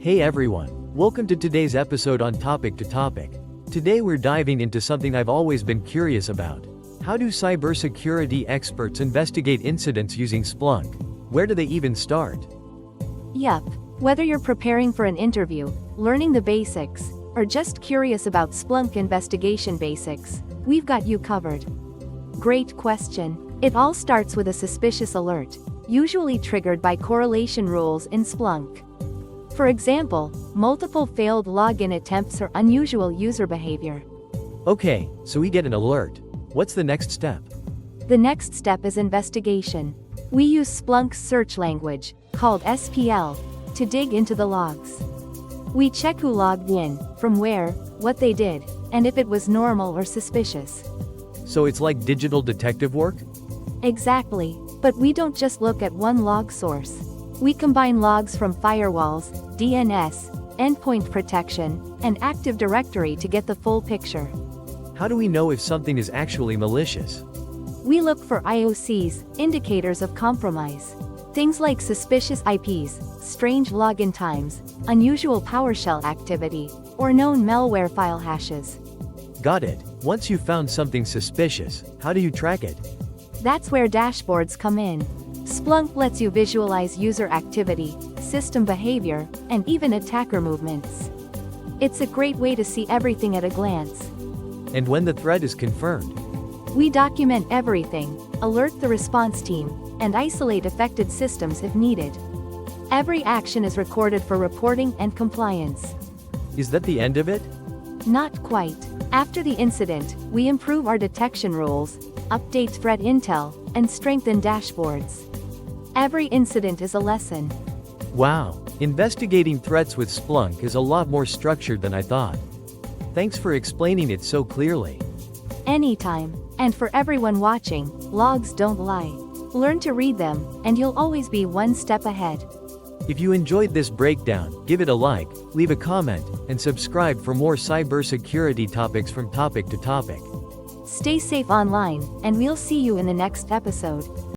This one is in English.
Hey everyone, welcome to today's episode on Topic to Topic. Today we're diving into something I've always been curious about. How do cybersecurity experts investigate incidents using Splunk? Where do they even start? Yup, whether you're preparing for an interview, learning the basics, or just curious about Splunk investigation basics, we've got you covered. Great question. It all starts with a suspicious alert, usually triggered by correlation rules in Splunk. For example, multiple failed login attempts or unusual user behavior. Okay, so we get an alert. What's the next step? The next step is investigation. We use Splunk's search language, called SPL, to dig into the logs. We check who logged in, from where, what they did, and if it was normal or suspicious. So it's like digital detective work? Exactly, but we don't just look at one log source. We combine logs from firewalls, DNS, endpoint protection, and Active Directory to get the full picture. How do we know if something is actually malicious? We look for IOCs, indicators of compromise. Things like suspicious IPs, strange login times, unusual PowerShell activity, or known malware file hashes. Got it. Once you've found something suspicious, how do you track it? That's where dashboards come in. Splunk lets you visualize user activity, system behavior, and even attacker movements. It's a great way to see everything at a glance. And when the threat is confirmed? We document everything, alert the response team, and isolate affected systems if needed. Every action is recorded for reporting and compliance. Is that the end of it? Not quite. After the incident, we improve our detection rules, update threat intel, and strengthen dashboards. Every incident is a lesson. Wow, investigating threats with Splunk is a lot more structured than I thought. Thanks for explaining it so clearly. Anytime. And for everyone watching, logs don't lie. Learn to read them, and you'll always be one step ahead. If you enjoyed this breakdown, give it a like, leave a comment, and subscribe for more cybersecurity topics from Topic to Topic. Stay safe online, and we'll see you in the next episode.